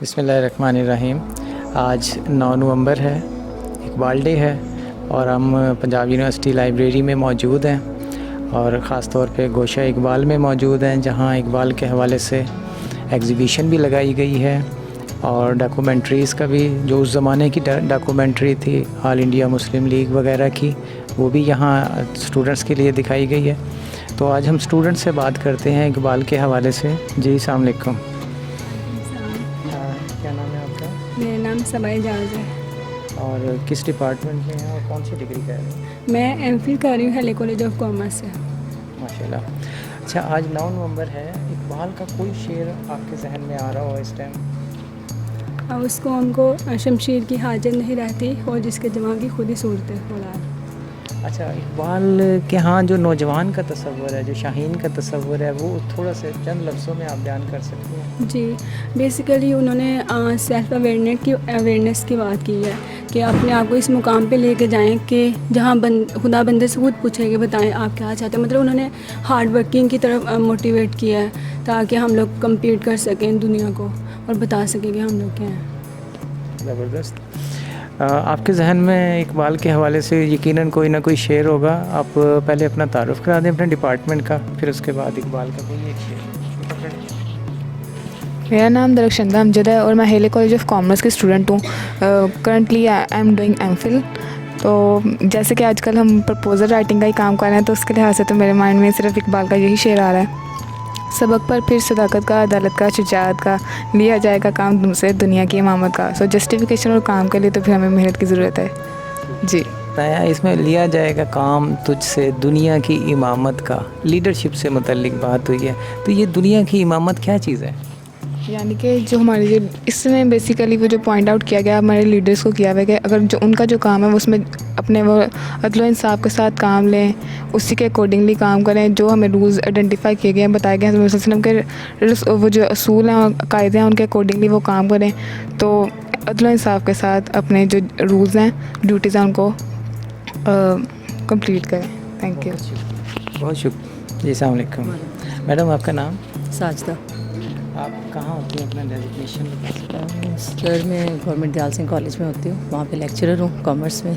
بسم اللہ الرحمن الرحیم۔ آج 9 نومبر ہے، اقبال ڈے ہے، اور ہم پنجاب یونیورسٹی لائبریری میں موجود ہیں اور خاص طور پہ گوشہ اقبال میں موجود ہیں، جہاں اقبال کے حوالے سے ایگزیبیشن بھی لگائی گئی ہے اور ڈاکومنٹریز کا بھی، جو اس زمانے کی ڈاکومنٹری تھی آل انڈیا مسلم لیگ وغیرہ کی، وہ بھی یہاں اسٹوڈنٹس کے لیے دکھائی گئی ہے۔ تو آج ہم اسٹوڈنٹ سے بات کرتے ہیں اقبال کے حوالے سے۔ جی السلام علیکم۔ کیا نام ہے آپ کا؟ میرا نام سبائی جاز ہے۔ اور کس ڈپارٹمنٹ میں ہیں اور کون سی ڈگری کر رہے ہیں؟ میں ایم فل کر رہی ہوں ہیلی کالج آف کامرس سے۔ ماشاء اللہ۔ اچھا، آج 9 نومبر ہے، اقبال کا کوئی شعر آپ کے ذہن میں آ رہا ہو اس ٹائم؟ اب اس قوم کو شمشیر کی حاجت نہیں رہتی اور جس کے جوان کی خود ہی صورت اولاد۔ اچھا، اقبال کے ہاں جو نوجوان کا تصور ہے، جو شاہین کا تصور ہے، وہ تھوڑا سا چند لفظوں میں آپ بیان کر سکتے ہیں؟ جی، بیسیکلی انہوں نے سیلف اویئرنیس کی بات کی ہے کہ اپنے آپ کو اس مقام پہ لے کے جائیں کہ جہاں خدا بندے سے خود پوچھے کہ بتائیں آپ کیا چاہتے ہیں۔ مطلب انہوں نے ہارڈ ورکنگ کی طرف موٹیویٹ کیا ہے تاکہ ہم لوگ کمپیٹ کر سکیں دنیا کو اور بتا سکیں کہ ہم لوگ کیا ہیں۔ زبردست۔ آپ کے ذہن میں اقبال کے حوالے سے یقیناً کوئی نہ کوئی شعر ہوگا۔ آپ پہلے اپنا تعارف کرا دیں اپنے ڈپارٹمنٹ کا، پھر اس کے بعد اقبال کا کوئی ایک شعر۔ میرا نام درخشندہ امجد ہے اور میں ہیلی کالج آف کامرس کی اسٹوڈنٹ ہوں۔ Currently I am doing M Phil. تو جیسے کہ آج کل ہم پرپوزل رائٹنگ کا ہی کام کر رہے ہیں، تو اس کے لحاظ سے تو میرے مائنڈ میں صرف اقبال کا یہی شعر آ رہا ہے۔ سبق پر پھر صداقت کا، عدالت کا، شجاعت کا، لیا جائے گا کام تم سے دنیا کی امامت کا۔ سو جسٹیفیکیشن اور کام کے لیے تو پھر ہمیں محنت کی ضرورت ہے۔ جی، اس میں لیا جائے گا کام تجھ سے دنیا کی امامت کا، لیڈرشپ سے متعلق بات ہوئی ہے۔ تو یہ دنیا کی امامت کیا چیز ہے؟ یعنی کہ جو ہمارے اس میں بیسیکلی وہ جو پوائنٹ آؤٹ کیا گیا ہمارے لیڈرس کو کیا ہوا ہے کہ اگر جو ان کا جو کام ہے وہ اس میں اپنے وہ عدل و انصاف کے ساتھ کام لیں، اسی کے اکارڈنگلی کام کریں، جو ہمیں رولز آئیڈینٹیفائی کیے گئے ہیں، بتائے گئے ہیں حضرت صلی اللہ علیہ وسلم کے وہ جو اصول ہیں قاعدے ہیں، ان کے اکارڈنگلی وہ کام کریں۔ تو عدل و انصاف کے ساتھ اپنے جو رولز ہیں، ڈیوٹیز ہیں، ان کو کمپلیٹ کریں۔ Thank you. بہت شکریہ۔ جی السلام علیکم۔ میڈم آپ کا نام؟ ساجدہ۔ آپ کہاں ہوتی ہیں؟ اپنا ڈیزگنیشن بتا سکتے ہیں؟ سر میں گورنمنٹ دیال سنگھ کالج میں ہوتی ہوں، وہاں پہ لیکچرر ہوں کامرس میں،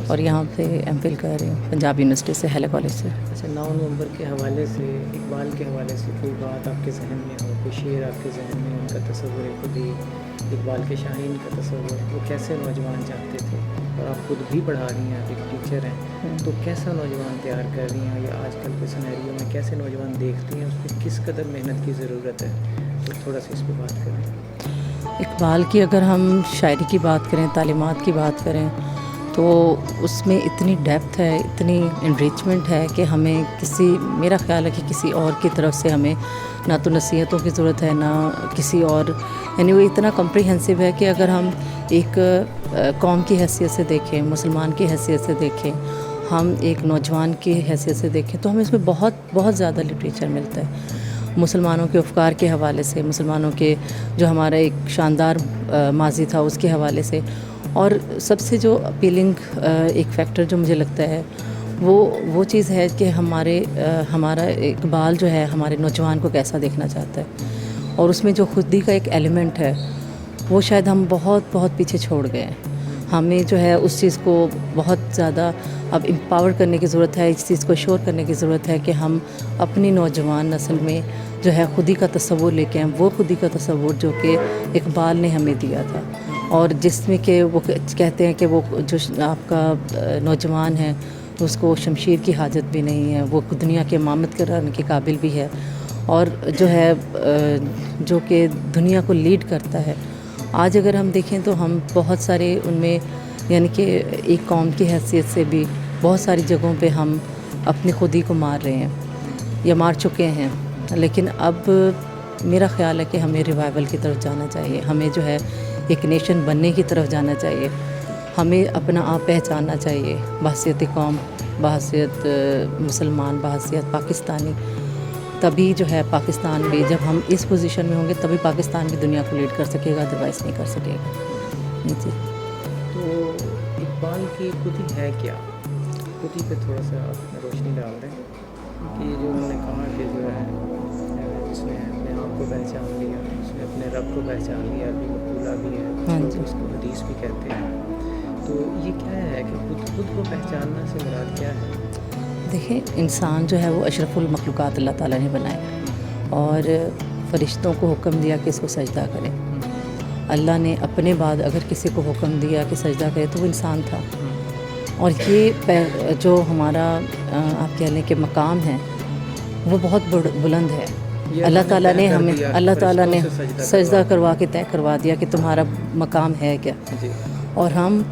اور یہاں پہ ایم فل کر رہی ہوں پنجاب یونیورسٹی سے، ہیلی کالج سے۔ اچھا، 9 نومبر کے حوالے سے، اقبال کے حوالے سے کوئی بات آپ کے ذہن میں ہو، کوئی شعر آپ کے ذہن میں، ان کا تصور خودی، اقبال کے شاہین کا تصور، وہ کیسے نوجوان چاہتے تھے؟ اور آپ خود بھی پڑھا رہی ہیں، آپ ایک ٹیچر ہیں، تو کیسا نوجوان تیار کر رہی ہیں، یا آج کل کے سینیریو میں کیسے نوجوان دیکھتی ہیں، اس پہ کس قدر محنت کی ضرورت ہے؟ تو تھوڑا سا اس پہ بات کریں۔ اقبال کی اگر ہم شاعری کی بات کریں، تعلیمات کی بات کریں، تو اس میں اتنی ڈیپتھ ہے، اتنی انریچمنٹ ہے کہ ہمیں میرا خیال ہے کہ کسی اور کی طرف سے ہمیں نہ تو نصیحتوں کی ضرورت ہے، نہ کسی اور، یعنی وہ اتنا کمپریہنسو ہے کہ اگر ہم ایک قوم کی حیثیت سے دیکھیں، مسلمان کی حیثیت سے دیکھیں، ہم ایک نوجوان کی حیثیت سے دیکھیں، تو ہمیں اس میں بہت بہت زیادہ لٹریچر ملتا ہے، مسلمانوں کے افکار کے حوالے سے، مسلمانوں کے جو ہمارا ایک شاندار ماضی تھا اس کے حوالے سے، اور سب سے جو اپیلنگ ایک فیکٹر جو مجھے لگتا ہے وہ چیز ہے کہ ہمارا اقبال جو ہے ہمارے نوجوان کو کیسا دیکھنا چاہتا ہے، اور اس میں جو خودی کا ایک ایلیمنٹ ہے وہ شاید ہم بہت بہت پیچھے چھوڑ گئے ہیں۔ ہمیں جو ہے اس چیز کو بہت زیادہ اب امپاور کرنے کی ضرورت ہے، اس چیز کو شور کرنے کی ضرورت ہے کہ ہم اپنی نوجوان نسل میں جو ہے خودی کا تصور لے کے آئیں، وہ خودی کا تصور جو کہ اقبال نے ہمیں دیا تھا، اور جس میں کہ وہ کہتے ہیں کہ وہ جو آپ کا نوجوان ہے اس کو شمشیر کی حاجت بھی نہیں ہے، وہ دنیا کے امامت کرانے کے قابل بھی ہے، اور جو ہے جو کہ دنیا کو لیڈ کرتا ہے۔ آج اگر ہم دیکھیں تو ہم بہت سارے ان میں، یعنی کہ ایک قوم کی حیثیت سے بھی بہت ساری جگہوں پہ ہم اپنی خودی کو مار رہے ہیں یا مار چکے ہیں، لیکن اب میرا خیال ہے کہ ہمیں ریوائول کی طرف جانا چاہیے، ہمیں جو ہے ایک نیشن بننے کی طرف جانا چاہیے، ہمیں اپنا آپ پہچاننا چاہیے بحیثیت قوم، بحیثیت مسلمان، بحیثیت پاکستانی۔ تبھی جو ہے پاکستان بھی، جب ہم اس پوزیشن میں ہوں گے تبھی پاکستان بھی دنیا کو لیڈ کر سکے گا، ادروائز نہیں کر سکے گا۔ جی، تو اقبال کی خودی ہے کیا؟ خودی پہ تھوڑا سا روشنی ڈال دیں کہ جو انہوں نے کہا کہ جو ہے اس نے اپنے آپ کو پہچان لیا، اس نے اپنے رب کو پہچان لیا، عربی میں اس کو حدیث بھی کہتے ہیں. تو یہ کیا ہے کہ خود کو پہچاننا سے مراد کیا ہے؟ دیکھیں انسان جو ہے وہ اشرف المخلوقات اللہ تعالیٰ نے بنایا اور فرشتوں کو حکم دیا کہ اس کو سجدہ کرے. اللہ نے اپنے بعد اگر کسی کو حکم دیا کہ سجدہ کرے تو وہ انسان تھا. اور یہ جو ہمارا آپ کہہ لیں کہ مقام ہے وہ بہت بلند ہے. اللہ تعالیٰ نے ہمیں سجدہ کروا کے طے کروا دیا کہ تمہارا مقام ہے کیا. اور ہم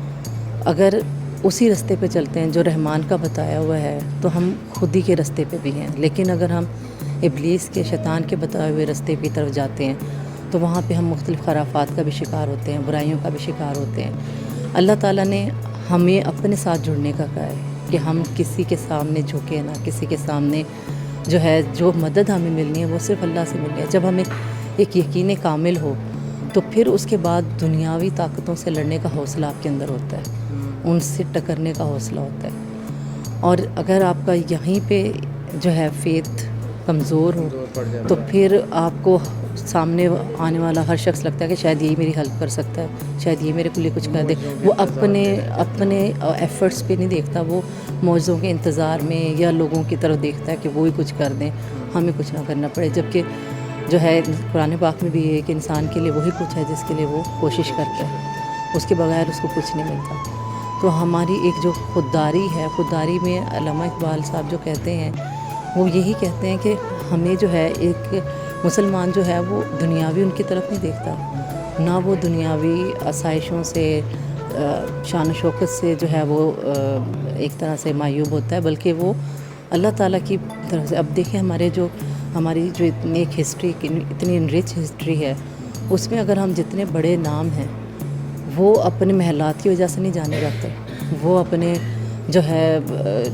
اگر اسی راستے پہ چلتے ہیں جو رحمان کا بتایا ہوا ہے تو ہم خود ہی کے راستے پہ بھی ہیں. لیکن اگر ہم ابلیس کے شیطان کے بتائے ہوئے راستے کی طرف جاتے ہیں تو وہاں پہ ہم مختلف خرافات کا بھی شکار ہوتے ہیں, برائیوں کا بھی شکار ہوتے ہیں. اللہ تعالیٰ نے ہمیں اپنے ساتھ جڑنے کا کہا ہے کہ ہم کسی کے سامنے جھکے نہ, کسی کے سامنے جو ہے جو مدد ہمیں ملنی ہے وہ صرف اللہ سے ملنی ہے. جب ہمیں ایک یقین کامل ہو تو پھر اس کے بعد دنیاوی طاقتوں سے لڑنے کا حوصلہ آپ کے اندر ہوتا ہے, ان سے ٹکرنے کا حوصلہ ہوتا ہے. اور اگر آپ کا یہیں پہ جو ہے فیتھ کمزور ہو تو پھر آپ کو سامنے آنے والا ہر شخص لگتا ہے کہ شاید یہی میری ہیلپ کر سکتا ہے, شاید یہ میرے لیے کچھ کر دے. وہ اپنے ایفرٹس پہ نہیں دیکھتا, وہ موضوعوں کے انتظار میں یا لوگوں کی طرف دیکھتا ہے کہ وہی کچھ کر دیں, ہمیں کچھ نہ کرنا پڑے. جبکہ جو ہے قرآن پاک میں بھی یہ ہے کہ انسان کے لیے وہی کچھ ہے جس کے لیے وہ کوشش کرتا ہے, اس کے بغیر اس کو کچھ نہیں ملتا. تو ہماری ایک جو خودداری ہے, خودداری میں علامہ اقبال صاحب جو کہتے ہیں وہ یہی کہتے ہیں کہ ہمیں جو ہے ایک مسلمان جو ہے وہ دنیاوی ان کی طرف نہیں دیکھتا, نہ وہ دنیاوی آسائشوں سے شان و شوکت سے جو ہے وہ ایک طرح سے معیوب ہوتا ہے, بلکہ وہ اللہ تعالیٰ کی طرف سے. اب دیکھیں ہماری جو اتنی ایک ہسٹری, اتنی انرچ ہسٹری ہے, اس میں اگر ہم جتنے بڑے نام ہیں وہ اپنے محلات کی وجہ سے نہیں جانے جاتے, وہ اپنے جو ہے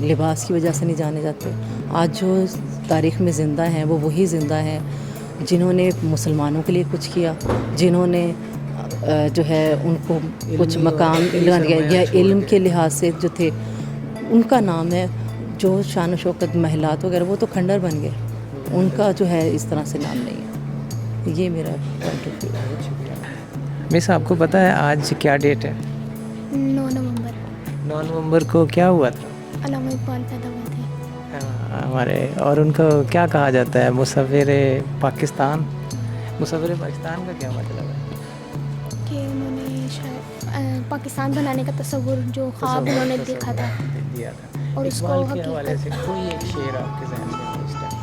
لباس کی وجہ سے نہیں جانے جاتے. آج جو تاریخ میں زندہ ہیں وہ وہی زندہ ہیں جنہوں نے مسلمانوں کے لیے کچھ کیا, جنہوں نے جو ہے ان کو کچھ مقام دیا یا علم کے لحاظ سے جو تھے ان کا نام ہے. جو شان و شوکت محلات وغیرہ وہ تو کھنڈر بن گئے, ان کا جو ہے اس طرح سے نام نہیں ہے. یہ میرا پوائنٹ آف ویو ہے. مس آپ کو پتہ ہے آج کیا ڈیٹ ہے؟ 9 نومبر. 9 نومبر کو کیا ہوا تھا؟ علامہ اقبال پیدا ہوئے تھے ہمارے, اور ان کو کیا کہا جاتا ہے؟ مصور پاکستان. مصور پاکستان کا کیا مطلب ہے؟ کہ انہوں نے شاید پاکستان بنانے کا تصور جو خواب انہوں نے دیکھا تھا دیا تھا. اور اس کو اقبال کے حوالے سے کوئی ایک شعر آپ کے ذہن میں ہے اس ٹائم؟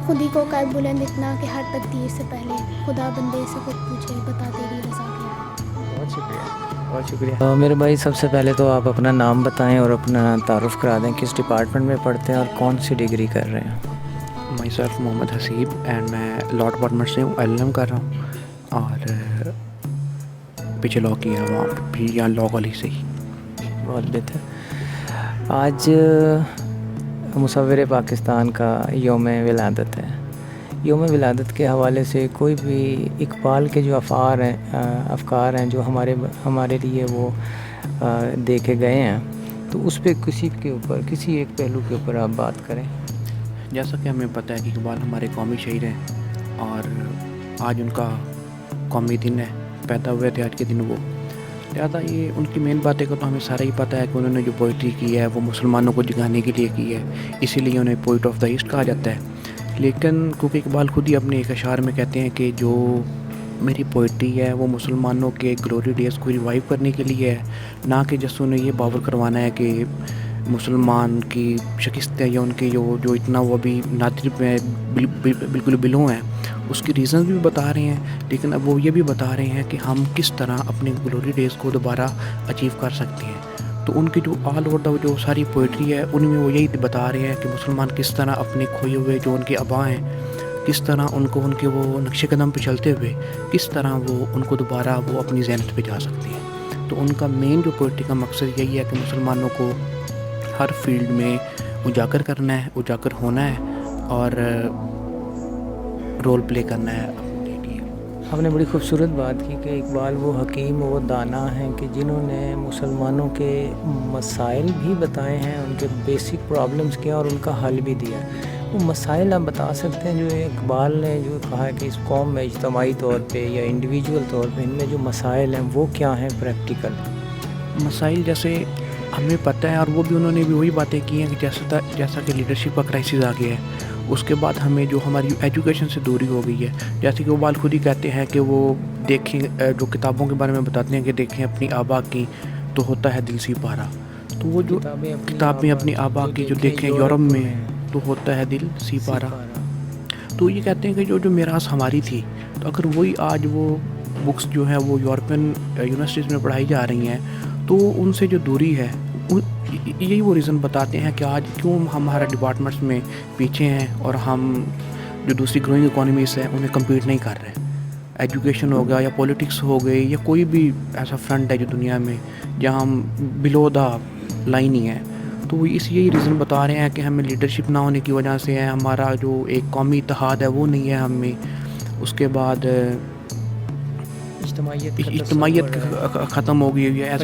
خود ہی کو کر بلند اتنا کہ ہر تقدیر سے پہلے خدا بندے سے خود پوچھے بتا تیری رضا کیا ہے. بہت شکریہ, بہت شکریہ. میرے بھائی سب سے پہلے تو آپ اپنا نام بتائیں اور اپنا تعارف کرا دیں, کس ڈپارٹمنٹ میں پڑھتے ہیں اور کون سی ڈگری کر رہے ہیں؟ My self Muhammad Haseeb and میں لاء ڈپارٹمنٹ سے ہوں, LLM کر رہا ہوں اور پیچھے لاء کیا وہاں بھی یہاں لاء کالج سے ہی. بہت بہتر. آج مصور پاکستان کا یوم ولادت ہے. یوم ولادت کے حوالے سے کوئی بھی اقبال کے جو افکار ہیں جو ہمارے لیے وہ دے کے گئے ہیں, تو اس پہ کسی ایک پہلو کے اوپر آپ بات کریں. جیسا کہ ہمیں پتہ ہے کہ اقبال ہمارے قومی شاعر ہیں اور آج ان کا قومی دن ہے, پیدا ہوئے تھے آج کے دن وہ. لہٰذا یہ ان کی مین باتیں کو تو ہمیں سارا ہی پتہ ہے کہ انہوں نے جو پوئٹری کی ہے وہ مسلمانوں کو جگانے کے لیے کی ہے, اسی لیے انہیں پوئٹ آف دا ایسٹ کہا جاتا ہے. لیکن کیونکہ اقبال خود ہی اپنے ایک اشعار میں کہتے ہیں کہ جو میری پوئٹری ہے وہ مسلمانوں کے گلوری ڈیز کو ریوائیو کرنے کے لیے ہے, نہ کہ جس انہیں یہ باور کروانا ہے کہ مسلمان کی شکست ہے یا ان کے جو اتنا وہ ابھی نادر میں بالکل بلو ہیں, اس کی ریزنز بھی بتا رہے ہیں. لیکن اب وہ یہ بھی بتا رہے ہیں کہ ہم کس طرح اپنے گلوری ڈیز کو دوبارہ اچیو کر سکتے ہیں. تو ان کی جو آل اوور دا جو ساری پوئٹری ہے ان میں وہ یہی بتا رہے ہیں کہ مسلمان کس طرح اپنے کھوئے ہوئے جو ان کے آباء ہیں, کس طرح ان کو ان کے وہ نقش قدم پہ چلتے ہوئے کس طرح وہ ان کو دوبارہ وہ اپنی ذہنت پہ جا سکتے ہیں. تو ان کا مین جو پوئٹری کا مقصد یہی ہے کہ مسلمانوں کو ہر فیلڈ میں اجاگر کرنا ہے, اجاگر ہونا ہے اور رول پلے کرنا ہے. آپ نے بڑی خوبصورت بات کی کہ اقبال وہ حکیم و دانا ہیں کہ جنہوں نے مسلمانوں کے مسائل بھی بتائے ہیں, ان کے بیسک پرابلمز کیا اور ان کا حل بھی دیا. وہ مسائل آپ بتا سکتے ہیں جو اقبال نے جو کہا ہے کہ اس قوم میں اجتماعی طور پہ یا انڈیویجول طور پہ ان میں جو مسائل ہیں وہ کیا ہیں پریکٹیکل؟ مسائل جیسے ہمیں پتہ ہے، اور وہ بھی انہوں نے بھی وہی باتیں کی ہیں کہ جیسا کہ لیڈرشپ کا کرائسس آ گیا ہے، اس کے بعد ہمیں جو ہماری ایجوکیشن سے دوری ہو گئی ہے. جیسے کہ اقبال خود ہی کہتے ہیں کہ وہ دیکھیں، جو کتابوں کے بارے میں بتاتے ہیں کہ دیکھیں اپنی آبا کی تو ہوتا ہے دل سی پارا. تو وہ جو کتابیں اپنی آبا کی جو دیکھیں یورپ میں تو ہوتا ہے دل سی پارا. تو یہ کہتے ہیں کہ جو میراث ہماری تھی، تو اگر وہی آج وہ بکس جو ہیں وہ یورپین یونیورسٹیز میں پڑھائی جا رہی ہیں تو ان سے جو دوری ہے، یہی وہ ریزن بتاتے ہیں کہ آج کیوں ہمارے ڈپارٹمنٹس میں پیچھے ہیں اور ہم جو دوسری گروئنگ اکانومیز ہیں انہیں کمپیٹ نہیں کر رہے. ایجوکیشن ہو گیا یا پولیٹکس ہو گئی یا کوئی بھی ایسا فرنٹ ہے جو دنیا میں جہاں ہم بلو دا لائن ہی ہیں. تو وہ یہی ریزن بتا رہے ہیں کہ ہمیں لیڈرشپ نہ ہونے کی وجہ سے ہے، ہمارا جو ایک قومی اتحاد ہے وہ نہیں ہے ہم میں. اس کے بعد اجتماعیت ختم ہو گئی ہے. ایز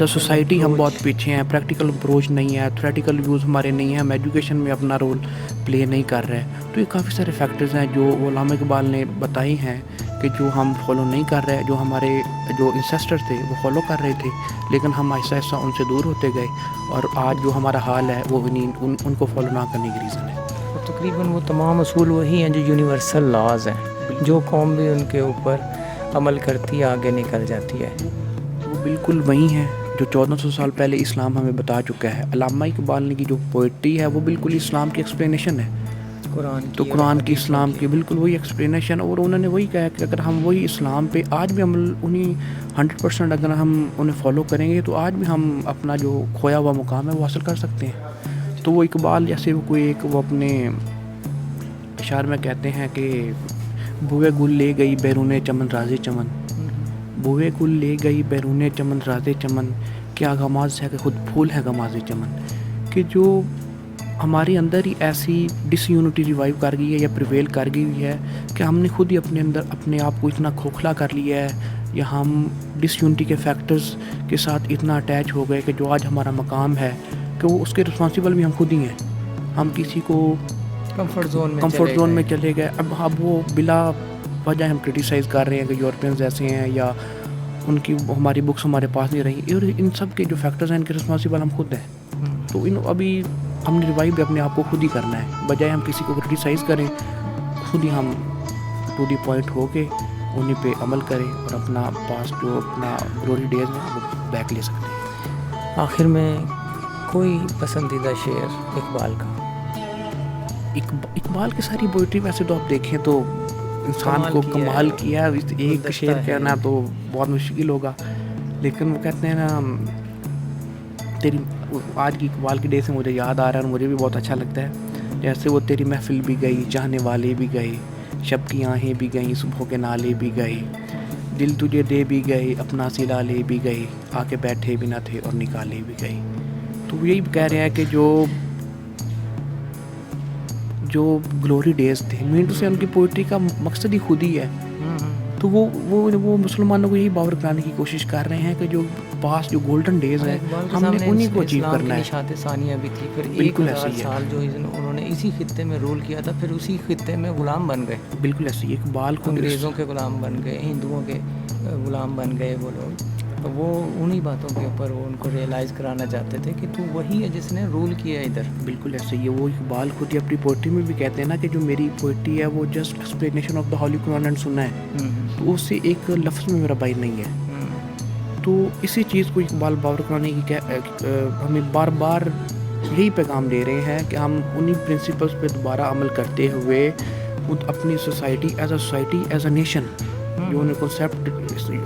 اے سوسائٹی ہم بہت پیچھے ہیں، پریکٹیکل اپروچ نہیں ہے، تھیوریٹیکل ویوز ہمارے نہیں ہیں، ہم ایجوکیشن میں اپنا رول پلے نہیں کر رہے. تو یہ کافی سارے فیکٹرز ہیں جو علامہ اقبال نے بتائی ہیں کہ جو ہم فالو نہیں کر رہے، جو ہمارے جو انسیسٹر تھے وہ فالو کر رہے تھے، لیکن ہم آہستہ آہستہ ان سے دور ہوتے گئے، اور آج جو ہمارا حال ہے وہ ان کو فالو نہ کرنے کی ریزن ہے. تقریباً وہ تمام اصول وہی ہیں جو یونیورسل لاز ہیں، جو قوم بھی ان کے اوپر عمل کرتی ہے آگے نکل جاتی ہے. وہ بالکل وہی ہیں جو 1400 سال پہلے اسلام ہمیں بتا چکا ہے. علامہ اقبال نے کی جو پوئٹری ہے وہ بالکل اسلام کی ایکسپلینیشن ہے، قرآن کی اسلام کی بالکل وہی ایکسپلینیشن. اور انہوں نے وہی کہا کہ اگر ہم وہی اسلام پہ آج بھی عمل انہیں 100% اگر ہم انہیں فالو کریں گے تو آج بھی ہم اپنا جو کھویا ہوا مقام ہے وہ حاصل کر سکتے ہیں. تو وہ اقبال جیسے وہ اپنے اشعار میں کہتے ہیں کہ بوئے گل لے گئی بیرون چمن راز چمن، بوئے گل لے گئی بیرون چمن راز چمن، کیا غماز ہے کہ خود پھول ہے غماز چمن. کہ جو ہمارے اندر ہی ایسی ڈس یونٹی ریوائیو کر گئی ہے یا پریویل کر گئی ہوئی ہے کہ ہم نے خود ہی اپنے اندر اپنے آپ کو اتنا کھوکھلا کر لیا ہے، یا ہم ڈس یونٹی کے فیکٹرز کے ساتھ اتنا اٹیچ ہو گئے کہ جو آج ہمارا مقام ہے کہ وہ اس کے رسپانسیبل بھی ہم خود ہی ہیں. ہم کسی کو کمفرٹ زون میں چلے گئے. اب وہ بلا وجہ ہم کرٹیسائز کر رہے ہیں کہ یورپینز ایسے ہیں یا ان کی ہماری بکس ہمارے پاس نہیں رہی، اور ان سب کے جو فیکٹرز ہیں ان کے رسپانسیبل ہم خود ہیں. تو ابھی ہم نے ریوائو بھی اپنے آپ کو خود ہی کرنا ہے، بجائے ہم کسی کو کرٹیسائز کریں، خود ہی ہم ٹو دی پوائنٹ ہو کے انہیں پہ عمل کریں اور اپنا پاس جو اپنا گلوری ڈیز ہیں وہ بیک لے سکتے ہیں. آخر میں کوئی پسندیدہ شعر اقبال کا؟ اقبال کی ساری پوئٹری ویسے تو آپ دیکھیں تو انسان کو کمال کیا، ایک شعر کہنا تو بہت مشکل ہوگا، لیکن وہ کہتے ہیں نا تیری، آج کی اقبال کی ڈے سے مجھے یاد آ رہا ہے اور مجھے بھی بہت اچھا لگتا ہے. جیسے وہ تیری محفل بھی گئی، چاہنے والے بھی گئے، شب کی آہیں بھی گئیں، صبح کے نالے بھی گئے، دل تجھے دے بھی گئے، اپنا سلا لے بھی گئے، آ کے بیٹھے بھی نہ تھے اور نکالے بھی گئے. تو یہی کہہ رہے ہیں کہ جو گلوری ڈیز تھے، مین ٹو سے ان کی پوئٹری کا مقصد ہی خود ہی ہے. تو وہ مسلمانوں کو یہی باور کرانے کی کوشش کر رہے ہیں کہ جو پاس جو گولڈن ڈیز ہیں ہم نے انہیں کو اچیو کرنا ہے. نشاط ثانیہ بھی تھی، پھر 1000 سال جو انہوں نے اسی خطے میں رول کیا تھا، پھر اسی خطے میں غلام بن گئے. بالکل ایسے ہی اقبال کو انگریزوں کے غلام بن گئے، ہندوؤں کے غلام بن گئے وہ لوگ. تو وہ انہی باتوں کے اوپر وہ ان کو ریئلائز کرانا چاہتے تھے کہ تو وہی ہے جس نے رول کیا ادھر. بالکل ایسے ہی ہے. وہ اقبال خود ہی اپنی پوئٹری میں بھی کہتے ہیں نا کہ جو میری پوئٹری ہے وہ just explanation of the holy Quran and سننا ہے، تو اس سے ایک لفظ میں میرا بائی نہیں ہے. تو اسی چیز کو اقبال باور کرانے کی ہمیں بار بار یہی پیغام دے رہے ہیں کہ ہم انہی پرنسپلس پہ دوبارہ عمل کرتے ہوئے خود اپنی سوسائٹی ایز اے نیشن، جو انہوں نے کنسیپٹ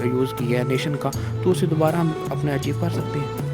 یوز کیا ہے نیشن کا، تو اسے دوبارہ ہم اپنے اچیو کر سکتے ہیں.